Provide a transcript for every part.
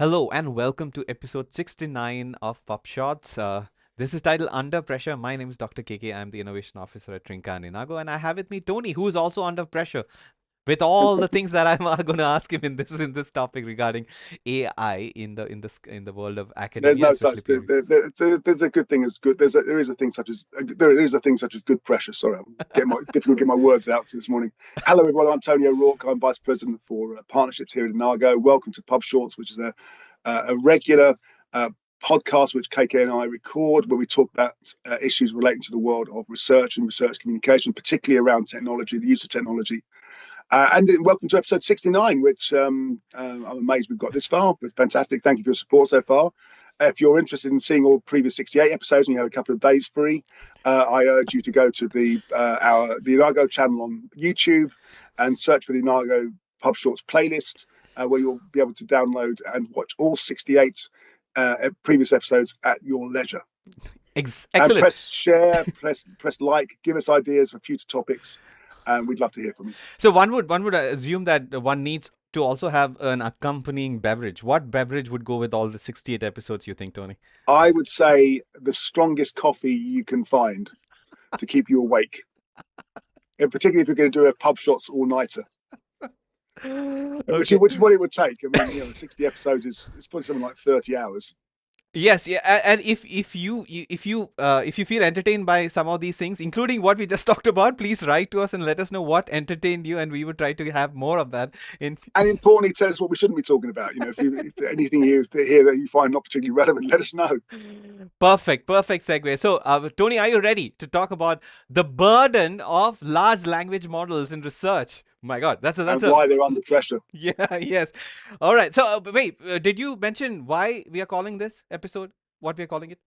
Hello and welcome to episode 69 of PubShorts. This is titled Under Pressure. My name is Dr. KK. I'm the Innovation Officer at Trinca and Inago, and I have with me Tony, who is also under pressure with all the things that I'm going to ask him in this topic regarding AI in the world of There's academia, no such. especially PhD. There's a good thing as good. There is a thing such as good pressure. Sorry, I'm getting my difficult to get my words out this morning. Hello, everyone. I'm Tony O'Rourke. I'm Vice President for Partnerships here at Inago. Welcome to PubShorts, which is a regular podcast which KK and I record, where we talk about issues relating to the world of research and research communication, particularly around technology, the use of technology. And welcome to episode 69, which I'm amazed we've got this far, but fantastic. Thank you for your support so far. If you're interested in seeing all previous 68 episodes and you have a couple of days free, I urge you to go to the Inago channel on YouTube and search for the Inago PubShorts playlist, where you'll be able to download and watch all 68 previous episodes at your leisure. And Excellent. press share, press like, give us ideas for future topics, and we'd love to hear from you. So one would assume that one needs to also have an accompanying beverage. What beverage would go with all the 68 episodes, you think, Tony? I would say the strongest coffee you can find to keep you awake, and particularly if you're going to do a PubShorts all-nighter, which Okay. is what it would take. I mean, 60 episodes it's probably something like 30 hours. Yes, yeah, and if you feel entertained by some of these things, including what we just talked about, please write to us and let us know what entertained you, and we would try to have more of that in. And importantly, tell us what we shouldn't be talking about. If anything here that you find not particularly relevant, let us know. Perfect segue. So, Tony, are you ready to talk about the burden of large language models in research? My God, that's And a why they're under pressure. yeah, yes. All right. So, wait, did you mention why we are calling this episode what we are calling it?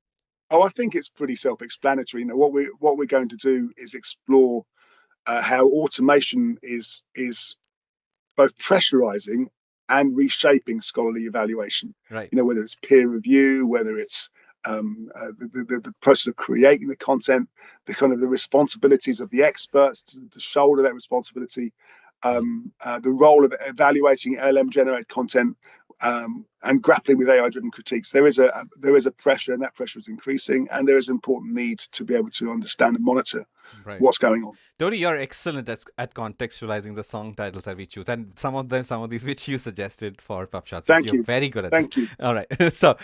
Oh, I think it's pretty self-explanatory. What we're going to do is explore how automation is both pressurizing and reshaping scholarly evaluation. Right. Whether it's peer review, whether it's the process of creating the content, the kind of the responsibilities of the experts to shoulder that responsibility, the role of evaluating LLM generated content, and grappling with AI-driven critiques. There is a pressure, and that pressure is increasing, and there is important need to be able to understand and monitor Right. what's going on. Tony, you're excellent at contextualizing the song titles that we choose, and some of these which you suggested for PubShots. Thank You're you, very good at this. thank you. All right. So,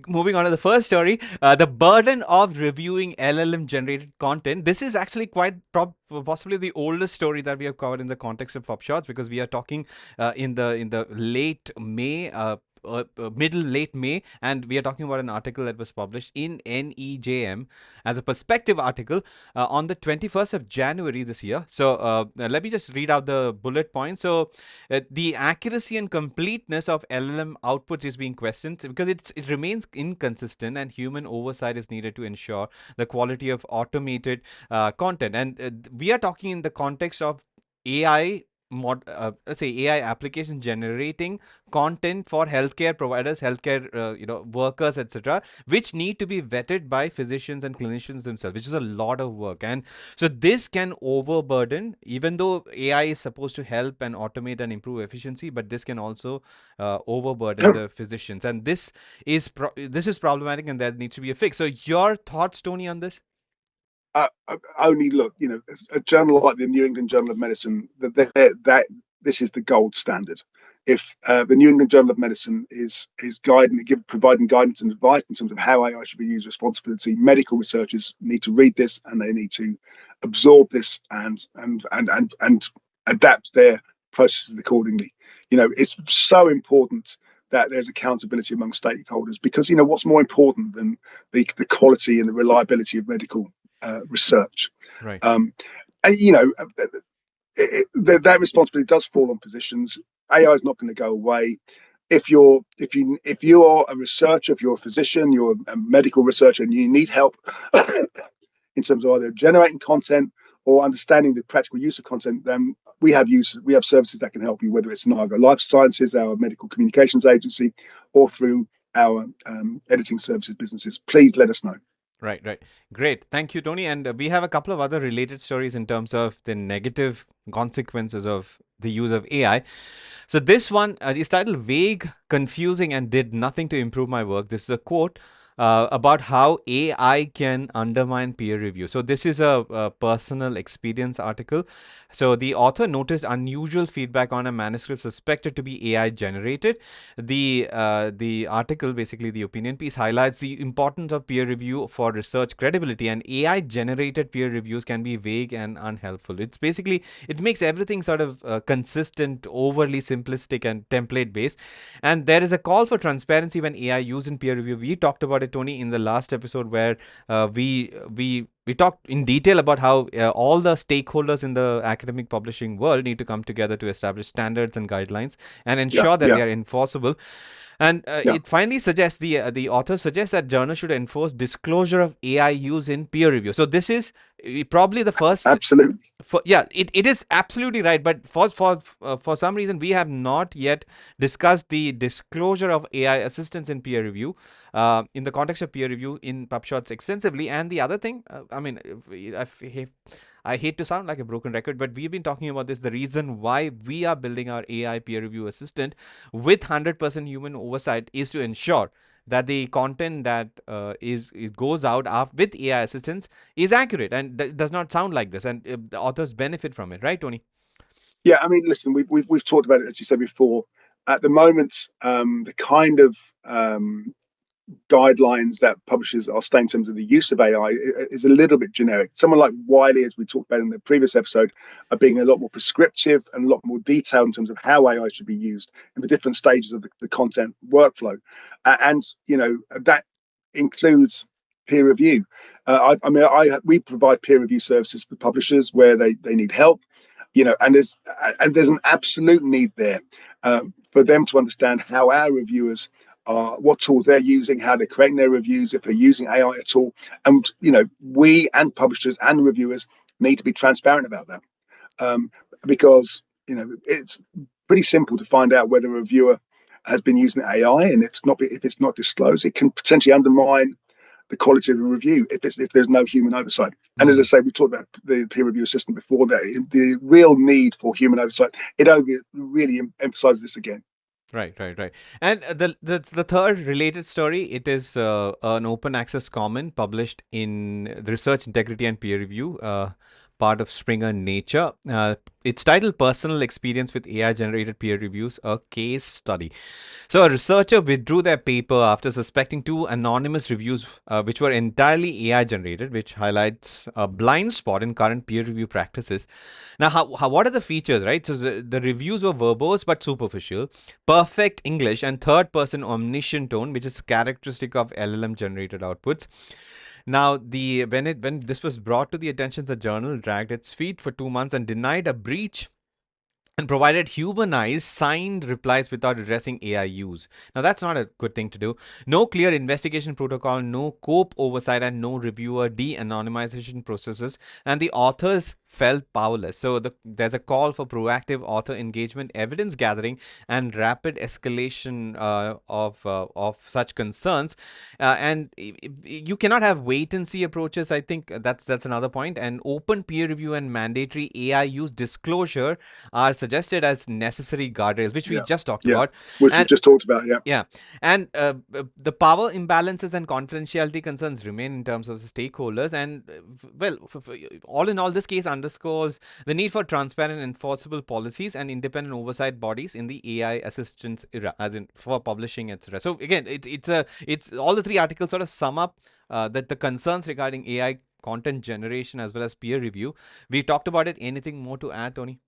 moving on to the first story, the burden of reviewing LLM-generated content. This is actually quite possibly the oldest story that we have covered in the context of PubShots, because we are talking in the late May. Middle late May, and we are talking about an article that was published in NEJM as a perspective article on the 21st of January this year. So let me just read out the bullet points. So the accuracy and completeness of LLM outputs is being questioned because it remains inconsistent, and human oversight is needed to ensure the quality of automated content. And we are talking in the context of AI. Let's say AI application generating content for healthcare providers, healthcare workers, etc., which need to be vetted by physicians and clinicians themselves, which is a lot of work. And so this can overburden, even though AI is supposed to help and automate and improve efficiency, but this can also overburden the physicians, and this is problematic, and there needs to be a fix. So your thoughts, Tony, on this? Only look, a journal like the New England Journal of Medicine, that this is the gold standard. If the New England Journal of Medicine is providing guidance and advice in terms of how AI should be used responsibly, medical researchers need to read this, and they need to absorb this and adapt their processes accordingly. It's so important that there's accountability among stakeholders, because what's more important than the quality and the reliability of medical research. Right. And that responsibility does fall on physicians. AI is not going to go away. If you're a researcher, if you're a physician, you're a medical researcher, and you need help in terms of either generating content or understanding the practical use of content, then we have services that can help you, whether it's Naga Life Sciences, our medical communications agency, or through our editing services businesses. Please let us know. Right. Great. Thank you, Tony. And we have a couple of other related stories in terms of the negative consequences of the use of AI. So this one is titled "Vague, Confusing, and Did Nothing to Improve My Work." This is a quote about how AI can undermine peer review. So this is a personal experience article. So the author noticed unusual feedback on a manuscript suspected to be AI generated. The article, basically the opinion piece, highlights the importance of peer review for research credibility, and AI generated peer reviews can be vague and unhelpful. It's basically, it makes everything sort of consistent, overly simplistic, and template based. And there is a call for transparency when AI used in peer review. We talked about it, Tony, in the last episode, where we talked in detail about how all the stakeholders in the academic publishing world need to come together to establish standards and guidelines and Yeah, ensure that yeah, they are enforceable. And yeah. it finally suggests, the author suggests that journals should enforce disclosure of AI use in peer review. So this is probably the first. Absolutely. Yeah, it is absolutely right, but for some reason we have not yet discussed the disclosure of AI assistance in peer review, in the context of peer review in PubShorts extensively. And the other thing, I mean, if I hate to sound like a broken record, but we've been talking about this. The reason why we are building our AI peer review assistant with 100% human oversight is to ensure that the content that is it goes out with AI assistance is accurate and does not sound like this, and the authors benefit from it, right, Tony? Yeah, I mean, listen, we've talked about it as you said before. At the moment, the kind of guidelines that publishers are staying in terms of the use of AI is a little bit generic. Someone like Wiley, as we talked about in the previous episode, are being a lot more prescriptive and a lot more detailed in terms of how AI should be used in the different stages of the content workflow. And, you know, that includes peer review. We provide peer review services to publishers where they need help, you know, and there's an absolute need there for them to understand how our reviewers what tools they're using, how they're creating their reviews, if they're using AI at all. And, you know, we and publishers and reviewers need to be transparent about that because, you know, it's pretty simple to find out whether a reviewer has been using AI, and if it's not disclosed, it can potentially undermine the quality of the review if there's no human oversight. And as I Mm-hmm. say, we talked about the peer review assistant before. That the real need for human oversight, it only really emphasizes this again. Right. And the third related story, it is an open access comment published in the Research Integrity and Peer Review, part of Springer Nature. It's titled "Personal Experience with AI Generated Peer Reviews: A Case Study." So, a researcher withdrew their paper after suspecting two anonymous reviews, which were entirely AI generated, which highlights a blind spot in current peer review practices. Now, what are the features, right? So, the reviews were verbose but superficial, perfect English, and third person omniscient tone, which is characteristic of LLM generated outputs. Now, when this was brought to the attention, the journal dragged its feet for 2 months and denied a breach and provided humanized signed replies without addressing AI use. Now, that's not a good thing to do. No clear investigation protocol, no COPE oversight, and no reviewer de anonymization processes, and the authors felt powerless. So, there's a call for proactive author engagement, evidence gathering, and rapid escalation of such concerns. And you cannot have wait and see approaches. I think that's another point. And open peer review and mandatory AI use disclosure are suggested as necessary guardrails, which we Yeah, just talked yeah, about. which we've And just talked about. Yeah. yeah, and the power imbalances and confidentiality concerns remain in terms of the stakeholders. And well, all in all, this case underscores the need for transparent, enforceable policies and independent oversight bodies in the AI assistance era, as in for publishing, etc. So again, it's all the three articles sort of sum up that the concerns regarding AI content generation as well as peer review. We talked about it. Anything more to add, Tony?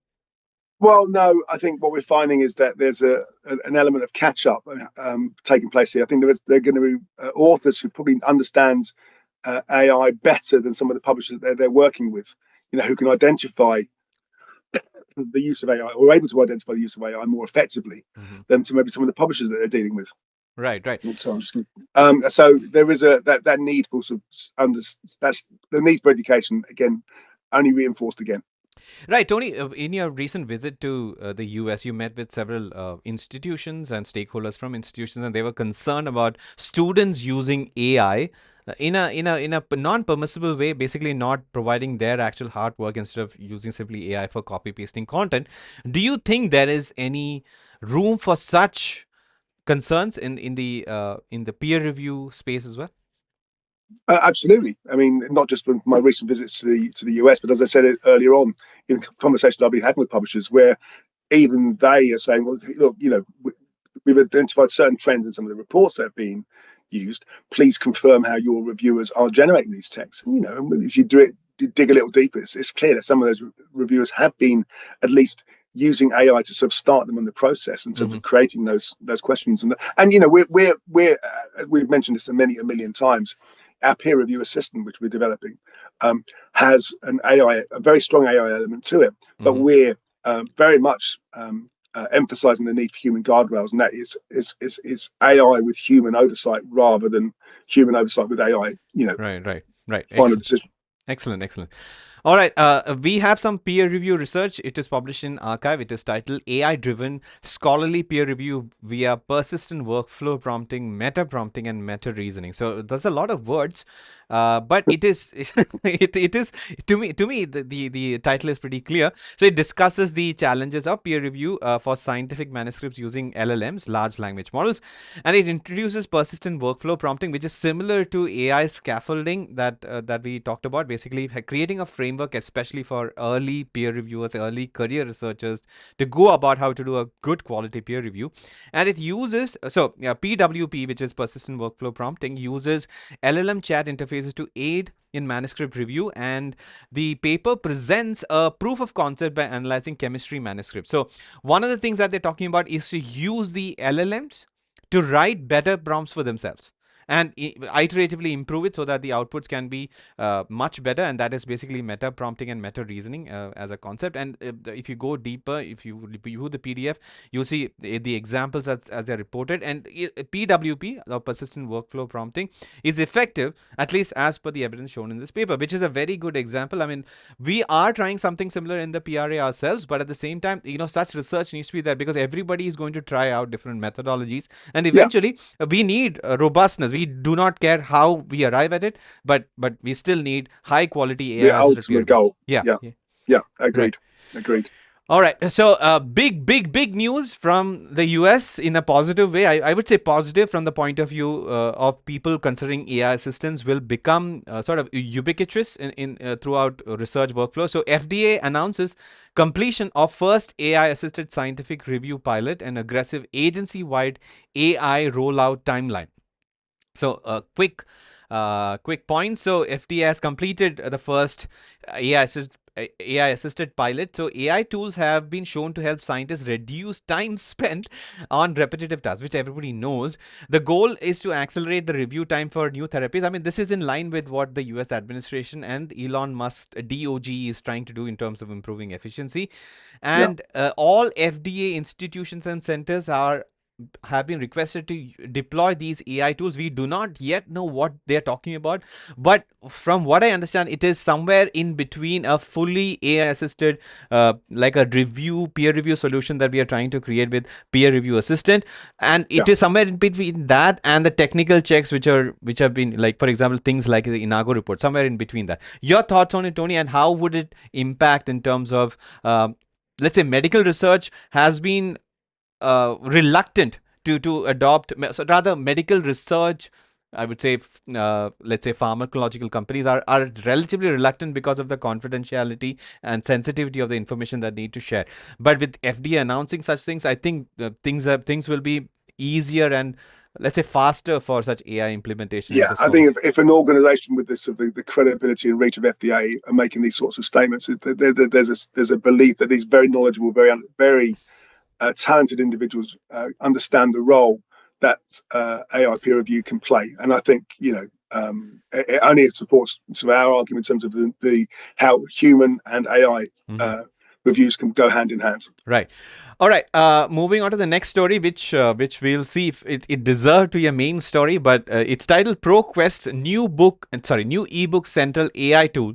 Well, no, I think what we're finding is that there's an element of catch up taking place here. I think there are going to be authors who probably understand AI better than some of the publishers that they're working with, you know, who can identify the use of AI or are able to identify the use of AI more effectively Mm-hmm. than to maybe some of the publishers that they're dealing with. Right. So so there is that need for that's the need for education again, only reinforced again. Right, Tony, in your recent visit to the US, you met with several institutions and stakeholders from institutions, and they were concerned about students using AI in a non-permissible way, basically not providing their actual hard work instead of using simply AI for copy pasting content. Do you think there is any room for such concerns in the peer review space as well? Absolutely. I mean, not just from my recent visits to the US, but as I said earlier on in conversations I've been having with publishers, where even they are saying, "Well, look, we've identified certain trends in some of the reports that have been used. Please confirm how your reviewers are generating these texts." And, if you dig a little deeper, it's clear that some of those reviewers have been at least using AI to sort of start them on the process in terms of creating those questions. And we've mentioned this a million times. Our peer review assistant, which we're developing, has a very strong AI element to it, but we're very much emphasizing the need for human guardrails, and that is AI with human oversight rather than human oversight with AI. Right. Final Excellent. decision. Excellent. All right, we have some peer review research. It is published in Archive. It is titled AI Driven Scholarly Peer Review via Persistent Workflow Prompting, Meta Prompting, and Meta Reasoning. So there's a lot of words, but it is, it is, to me, the title is pretty clear. So it discusses the challenges of peer review for scientific manuscripts using LLMs, large language models, and it introduces persistent workflow prompting, which is similar to AI scaffolding that we talked about, basically creating a framework especially for early peer reviewers, early career researchers, to go about how to do a good quality peer review. And it uses PWP, which is persistent workflow prompting, uses LLM chat interfaces to aid in manuscript review, and the paper presents a proof of concept by analyzing chemistry manuscripts. So one of the things that they're talking about is to use the LLMs to write better prompts for themselves and iteratively improve it so that the outputs can be much better. And that is basically meta prompting and meta reasoning as a concept. And if you go deeper, if you view the PDF, you see the examples as they're reported. And PWP, or persistent workflow prompting, is effective, at least as per the evidence shown in this paper, which is a very good example. I mean, we are trying something similar in the PRA ourselves, but at the same time, such research needs to be there, because everybody is going to try out different methodologies, and eventually we need robustness. We do not care how we arrive at it, but we still need high quality The AI assisted peer ultimate review. goal. Yeah. Yeah. Right. Agreed. All right. So, big news from the US in a positive way. I would say positive from the point of view of people considering AI assistants will become sort of ubiquitous in throughout research workflow. So, FDA announces completion of first AI assisted scientific review pilot and aggressive agency wide AI rollout timeline. So, quick points. So, FDA has completed the first AI assisted pilot. So AI tools have been shown to help scientists reduce time spent on repetitive tasks, which everybody knows. The goal is to accelerate the review time for new therapies. I mean, this is in line with what the US administration and Elon Musk DOG is trying to do in terms of improving efficiency. And all FDA institutions and centers have been requested to deploy these AI tools. We do not yet know what they're talking about, but from what I understand, it is somewhere in between a fully AI assisted, like a peer review solution that we are trying to create with peer review assistant, and it is somewhere in between that and the technical checks, which have been, like, for example, things like the Inago report, somewhere in between that. Your thoughts on it, Tony, and how would it impact in terms of, let's say, medical research has been reluctant to adopt, so rather medical research, I would say, let's say pharmacological companies are relatively reluctant because of the confidentiality and sensitivity of the information that they need to share. But with FDA announcing such things, I think things will be easier and, let's say, faster for such AI implementation at Yeah, this I moment. think if an organisation with this of the credibility and reach of FDA are making these sorts of statements, there's a belief that these very knowledgeable, very talented individuals understand the role that AI peer review can play. And I think it only supports our argument in terms of the how human and AI reviews can go hand in hand. Right. All right. Moving on to the next story, which we'll see if it deserved to be a main story, but it's titled ProQuest new ebook central AI tool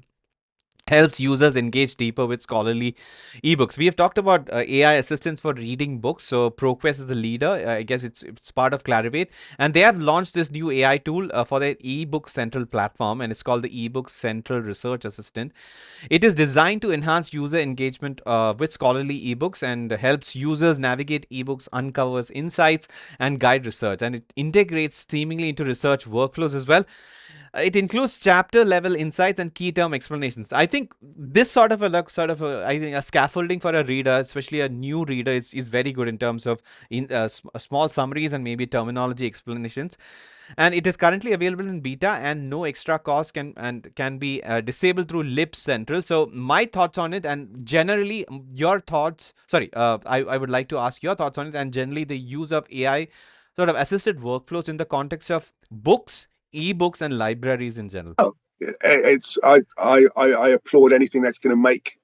helps users engage deeper with scholarly ebooks. We have talked about AI assistants for reading books. So ProQuest is the leader. I guess it's part of Clarivate, and they have launched this new AI tool for their eBook Central platform, and it's called the eBook Central Research Assistant. It is designed to enhance user engagement with scholarly ebooks and helps users navigate ebooks, uncovers insights, and guide research. And it integrates seamlessly into research workflows as well. It includes chapter level insights and key term explanations. I think this I think a scaffolding for a reader, especially a new reader, is very good in terms of small summaries and maybe terminology explanations. And it is currently available in beta, and no extra cost can be disabled through Lib Central. So my thoughts on it, and generally your thoughts. Sorry, I would like to ask your thoughts on it, and generally the use of AI sort of assisted workflows in the context of books, ebooks, and libraries in general. Oh, it's I applaud anything that's going to make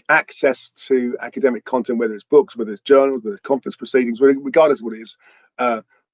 access to academic content, whether it's books, whether it's journals, whether it's conference proceedings, regardless of what it is,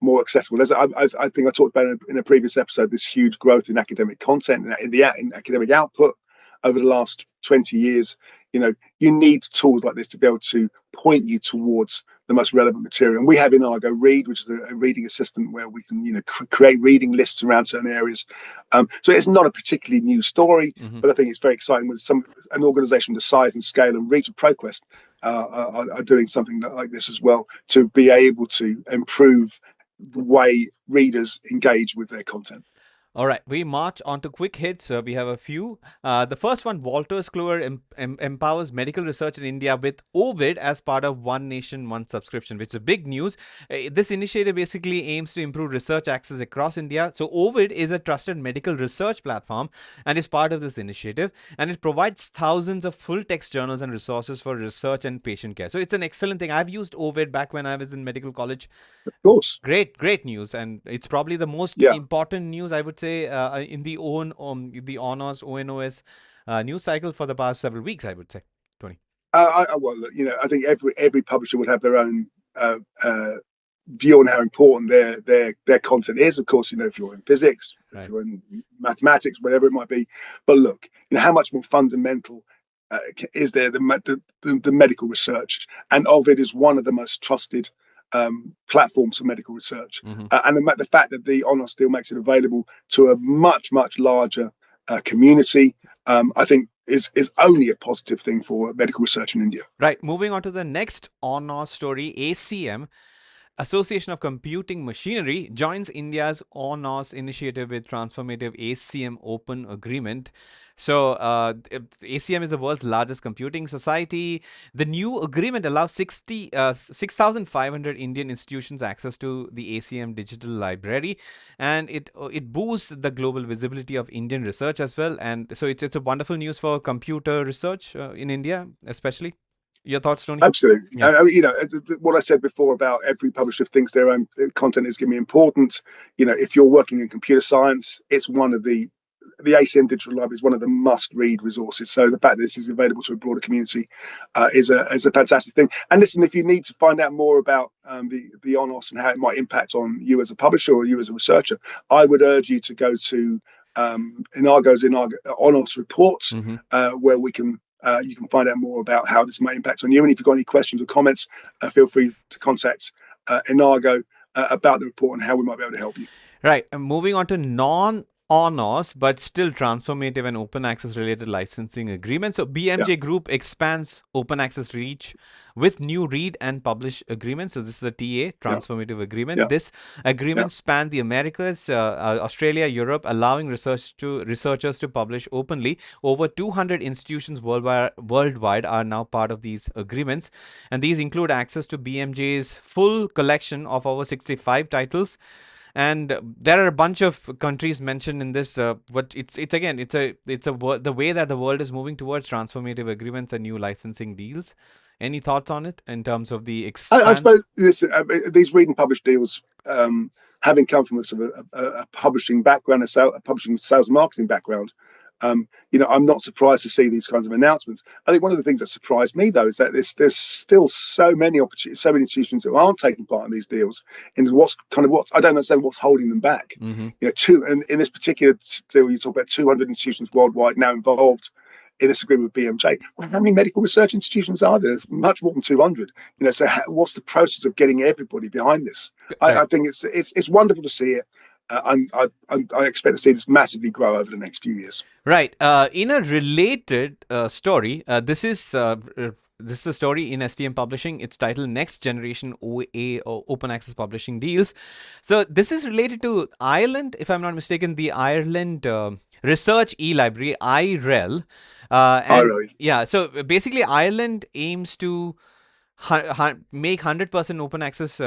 more accessible. As I think I talked about in a previous episode, this huge growth in academic content and in academic output over the last 20 years. You need tools like this to be able to point you towards the most relevant material. And we have in Argo Read, which is a reading assistant where we can create reading lists around certain areas. So it's not a particularly new story, but I think it's very exciting with an organization the size and scale and reach of ProQuest are doing something like this as well to be able to improve the way readers engage with their content. All right, we march on to quick hits. We have a few. The first one, Walters Kluwer empowers medical research in India with Ovid as part of One Nation, One subscription, which is big news. This initiative basically aims to improve research access across India. So Ovid is a trusted medical research platform and is part of this initiative. And it provides thousands of full-text journals and resources for research and patient care. So it's an excellent thing. I've used Ovid back when I was in medical college. Of course. Great news, and it's probably the most Yeah. important news, I would say, in the honors ONOS news cycle for the past several weeks, I would say. Tony. Well, I think every publisher would have their own view on how important their content is. Of course, if you're in physics, Right. if you're in mathematics, whatever it might be. But look, how much more fundamental is there the medical research? And Ovid is one of the most trusted platforms for medical research. Mm-hmm. And the fact that the Honours deal makes it available to a much larger community, I think is only a positive thing for medical research in India. Right. Moving on to the next honor story, ACM, Association of Computing Machinery, joins India's ONOS initiative with transformative ACM Open Agreement. So, ACM is the world's largest computing society. The new agreement allows 6,500 Indian institutions access to the ACM digital library, and it boosts the global visibility of Indian research as well. And so, it's a wonderful news for computer research in India, especially. Your thoughts, Tony? Absolutely. Yeah. What I said before about every publisher thinks their own content is going to be important. If you're working in computer science, it's one of the ACM Digital Library is one of the must-read resources. So the fact that this is available to a broader community is a fantastic thing. And listen, if you need to find out more about the ONOS and how it might impact on you as a publisher or you as a researcher, I would urge you to go to Inargo's ONOS reports, where you can find out more about how this may impact on you. And if you've got any questions or comments, feel free to contact Inargo about the report and how we might be able to help you. Right. Moving on to non-ONOS, but still transformative and open access related licensing agreements. So BMJ Group expands open access reach with new read and publish agreements. So this is a TA, transformative agreement. This agreement spanned the Americas, Australia, Europe, allowing researchers to publish openly. Over 200 institutions worldwide are now part of these agreements. And these include access to BMJ's full collection of over 65 titles. And there are a bunch of countries mentioned in this. But it's the way that the world is moving towards transformative agreements and new licensing deals. Any thoughts on it in terms of the expanse? I suppose these read and publish deals, having come from a publishing background, a publishing sales and marketing background, I'm not surprised to see these kinds of announcements. I think one of the things that surprised me, though, is that there's still so many opportunities, so many institutions who aren't taking part in these deals. And what I don't understand what's holding them back. In this particular deal, you talk about 200 institutions worldwide now involved. in this agreement with BMJ. Well, how many medical research institutions are there? There's much more than 200. So what's the process of getting everybody behind this? Right. I think it's wonderful to see it. I expect to see this massively grow over the next few years. Right. In a related story, this is a story in STM Publishing. It's titled "Next Generation OA or Open Access Publishing Deals." So this is related to Ireland, if I'm not mistaken, the Ireland Research E-Library (IREL), and Really. yeah. So basically, Ireland aims to make 100% open access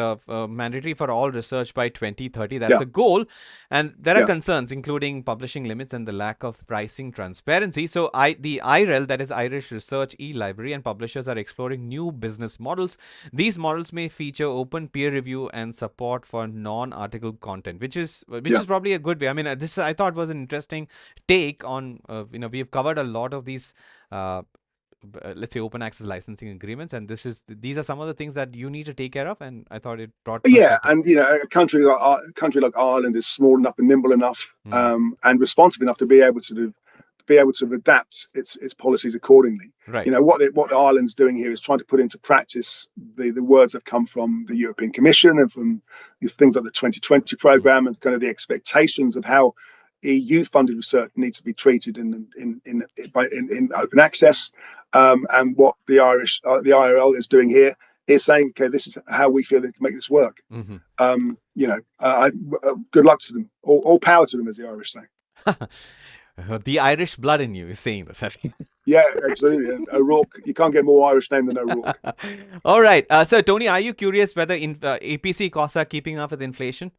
mandatory for all research by 2030. That's Yeah, a goal, and there are yeah, concerns including publishing limits and the lack of pricing transparency. So the IREL, that is Irish Research E-Library, and publishers are exploring new business models. These models may feature open peer review and support for non-article content, which is yeah. probably a good way. I mean, this I thought was an interesting take on we've covered a lot of these uh, let's say open access licensing agreements, and these are some of the things that you need to take care of, and I thought it brought Yeah, perspective. and a country like Ireland is small enough and nimble enough, Mm, and responsive enough to be able to adapt its policies accordingly. right. What Ireland's doing here is trying to put into practice the words that come from the European Commission and from things like the 2020 Mm, program, and kind of the expectations of how EU-funded research needs to be treated in open access. And what the IRL is doing here is saying, okay, this is how we feel they can make this work. mm-hmm. Good luck to them. All power to them, as the Irish say. The Irish blood in you is saying this, I think. Yeah, absolutely. And O'Rourke, you can't get more Irish name than O'Rourke. All right. So, Tony, are you curious whether APC costs are keeping up with inflation?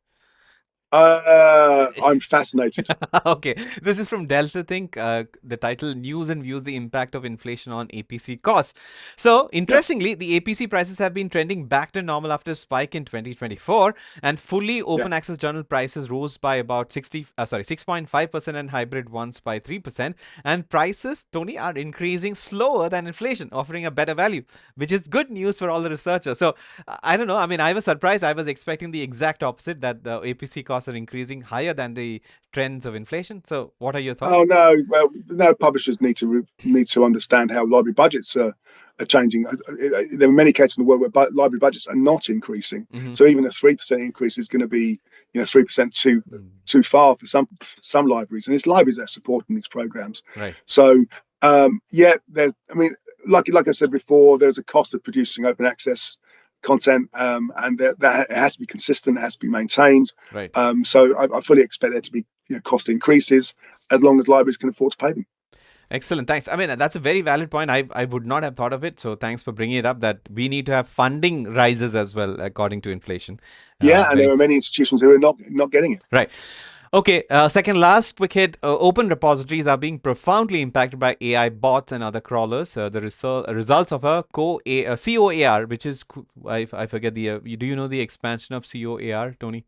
I'm fascinated. Okay, this is from Delta Think. The title News and Views the Impact of Inflation on APC Costs. So, Yeah, interestingly, the APC prices have been trending back to normal after a spike in 2024, and fully yeah. open access journal prices rose by about 6.5%, and hybrid ones by 3%. And prices, Tony, are increasing slower than inflation, offering a better value, which is good news for all the researchers. So, I don't know. I mean, I was surprised. I was expecting the exact opposite, that the APC costs are increasing higher than the trends of inflation. So, what are your thoughts? Oh no, well, no. Publishers need to understand how library budgets are changing. There are many cases in the world where library budgets are not increasing. Mm-hmm. So even a 3% increase is going to be 3% too far for some libraries, and it's libraries that are supporting these programs. Right. So yeah, I mean, like I said before, there's a cost of producing open access content, and that it has to be consistent, it has to be maintained. Right. So I fully expect there to be cost increases as long as libraries can afford to pay them. Excellent. Thanks. I mean, that's a very valid point. I would not have thought of it. So, thanks for bringing it up, that we need to have funding rises as well, according to inflation. Yeah, and Very there are many institutions who are not getting it. right. Okay, second last quick hit. Open repositories are being profoundly impacted by AI bots and other crawlers. The results of a COAR, which is, I forget the, do you know the expansion of COAR, Tony?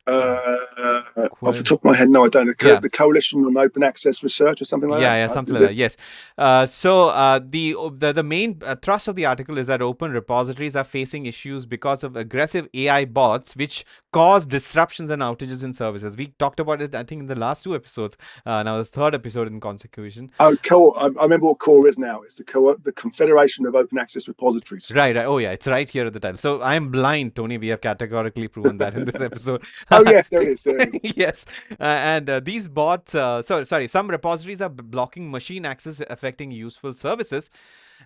Off the top of my head, no, I don't. Yeah. The Coalition on Open Access Research or something like Yeah, that. something Is like it? that. Yes. The main thrust of the article is that open repositories are facing issues because of aggressive AI bots, which cause disruptions and outages in services. We talked about it, I think, in the last two episodes. Now, the third episode in consecution. Oh, I remember what CORE is now. It's the Confederation of Open Access Repositories. Right, right. Oh, yeah. It's right here at the title. So I'm blind, Tony. We have categorically proven that in this episode. Oh yes, there it is. There it is. Yes. And these bots, sorry, some repositories are blocking machine access, affecting useful services.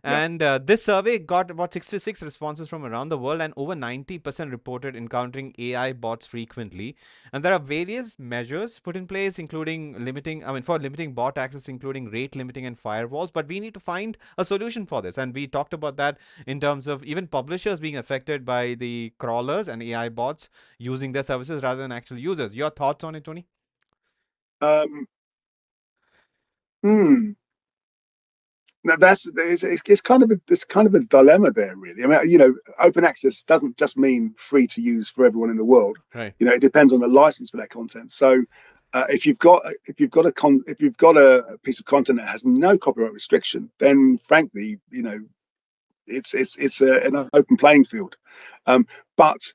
Yeah. And this survey got about 66 responses from around the world, and over 90% reported encountering AI bots frequently. And there are various measures put in place, including for limiting bot access, including rate limiting and firewalls. But we need to find a solution for this. And we talked about that in terms of even publishers being affected by the crawlers and AI bots using their services rather than actual users. Your thoughts on it, Tony? Um, hmm. Now it's kind of a dilemma there, really. I mean, open access doesn't just mean free to use for everyone in the world. Right. It depends on the license for that content. So if you've got a piece of content that has no copyright restriction, then frankly, it's an open playing field. But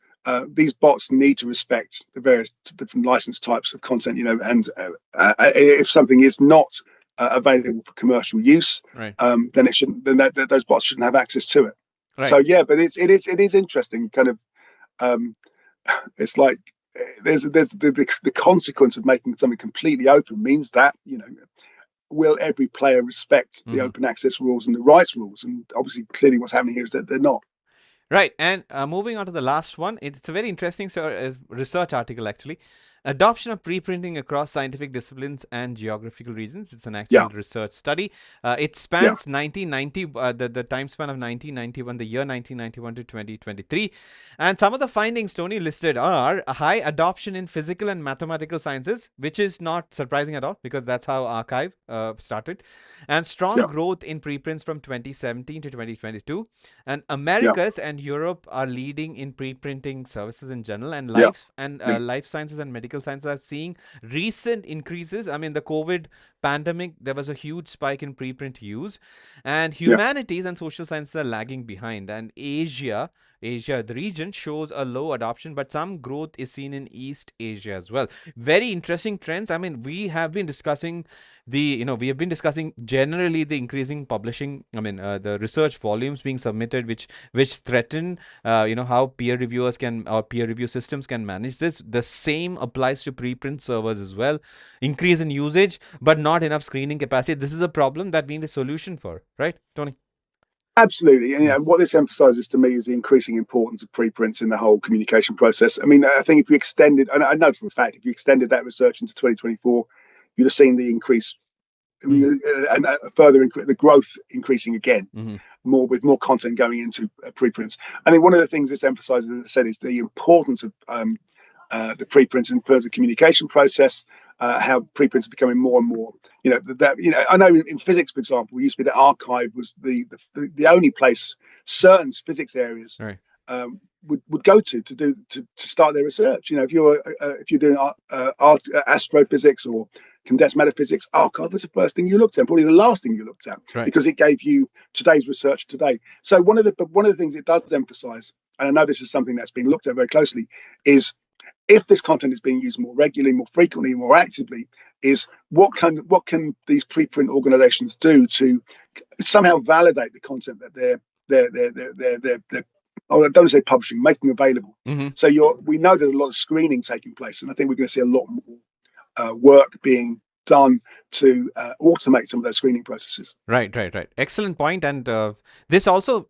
these bots need to respect the various different license types of content. And if something is not available for commercial use, Right. then it shouldn't. Then those bots shouldn't have access to it. Right. So yeah, but it is interesting. Kind of, it's like there's the consequence of making something completely open means that will every player respect the open access rules and the rights rules? And obviously, clearly, what's happening here is that they're not. Right. And moving on to the last one, it's a very interesting research article actually. Adoption of preprinting across scientific disciplines and geographical regions. It's an actual Yeah, research study. It yeah, spans 1990, the time span of 1991, the year 1991 to 2023. And some of the findings, Tony, listed are a high adoption in physical and mathematical sciences, which is not surprising at all because that's how Archive started. And strong yeah, growth in preprints from 2017 to 2022. And yeah, Americas and Europe are leading in pre-printing services in general, and yeah, life sciences and medical sciences are seeing recent increases. I mean, the COVID pandemic, there was a huge spike in preprint use, and yeah. humanities and social sciences are lagging behind. And Asia, the region shows a low adoption, but some growth is seen in East Asia as well. Very interesting trends. I mean, we have been discussing generally the increasing publishing, the research volumes being submitted, which threaten how peer reviewers can or peer review systems can manage this. The same applies to preprint servers as well. Increase in usage but not enough screening capacity. This is a problem that we need a solution for, right, Tony? Absolutely. And Mm. what this emphasizes to me is the increasing importance of preprints in the whole communication process. I mean, I think if you extended, and I know for a fact, if you extended that research into 2024, you'd have seen the increase Mm. and the growth increasing again, Mm-hmm. with more content going into preprints. I think one of the things this emphasizes, as I said, is the importance of the preprints in the communication process. How preprints are becoming more and more, I know in physics, for example, it used to be that archive was the only place certain physics areas Right. would go to start their research. If you're doing astrophysics or condensed matter physics, archive was the first thing you looked at, probably the last thing you looked at, Right. because it gave you today's research today. So one of the things it does emphasize, and I know this is something that's been looked at very closely, is if this content is being used more regularly, more frequently, more actively, is what can these preprint organizations do to somehow validate the content that they're oh, I don't say publishing, making available. Mm-hmm. So we know there's a lot of screening taking place, and I think we're going to see a lot more work being done to automate some of those screening processes. Right. Excellent point. And this also,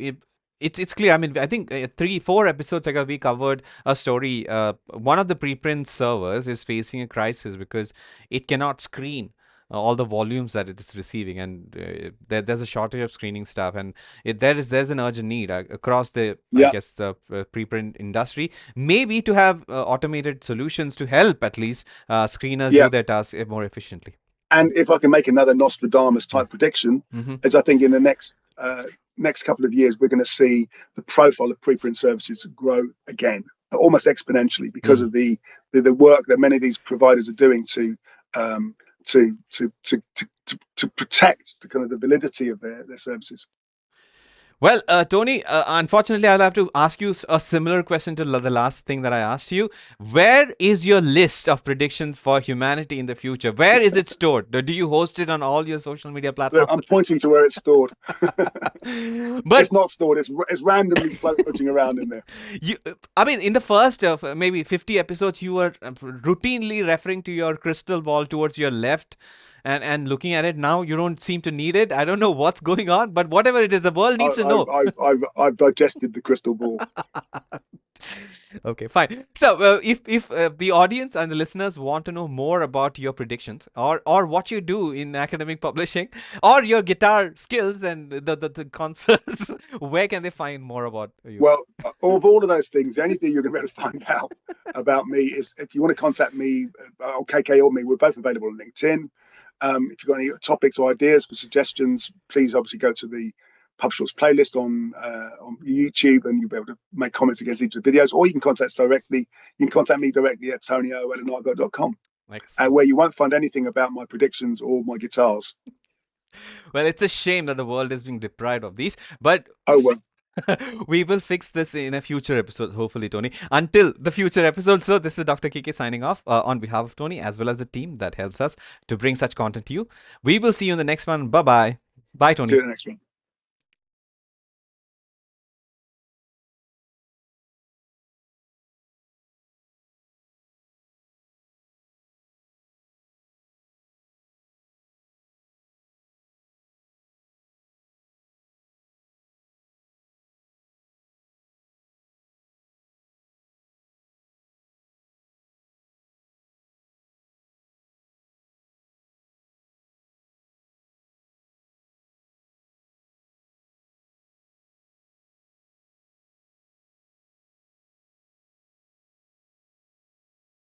it's clear. I mean, I think 3-4 episodes ago we covered a story. One of the preprint servers is facing a crisis because it cannot screen all the volumes that it is receiving, and there's a shortage of screening staff, and there's an urgent need across the, I Yeah, guess, the preprint industry, maybe to have automated solutions to help at least screeners yeah. do their task more efficiently. And if I can make another Nostradamus type prediction, Mm-hmm. is I think in the next couple of years we're going to see the profile of preprint services grow again, almost exponentially, because of the work that many of these providers are doing to protect the kind of the validity of their services. Well, Tony, unfortunately, I'll have to ask you a similar question to the last thing that I asked you. Where is your list of predictions for humanity in the future? Where is it stored? Do you host it on all your social media platforms? I'm pointing to where it's stored. But It's not stored. It's randomly floating around in there. I mean, in the first maybe 50 episodes, you were routinely referring to your crystal ball towards your left. And looking at it now, you don't seem to need it. I don't know what's going on, but whatever it is, the world needs to know. I've digested the crystal ball. Okay, fine. So, if the audience and the listeners want to know more about your predictions or what you do in academic publishing or your guitar skills and the concerts, where can they find more about you? Well, of all of those things, the only thing you're going to be able to find out about me is if you want to contact me, or KK or me, we're both available on LinkedIn. If you've got any topics or ideas for suggestions, please obviously go to the PubShorts playlist on YouTube, and you'll be able to make comments against each of the videos, or you can contact us directly. You can contact me directly at tonyo@anargo.com, where you won't find anything about my predictions or my guitars. Well, it's a shame that the world is being deprived of these, but Oh well. We will fix this in a future episode, hopefully, Tony. Until the future episode, so this is Dr. Kike signing off on behalf of Tony as well as the team that helps us to bring such content to you. We will see you in the next one. Bye bye. Bye, Tony. See you in the next one.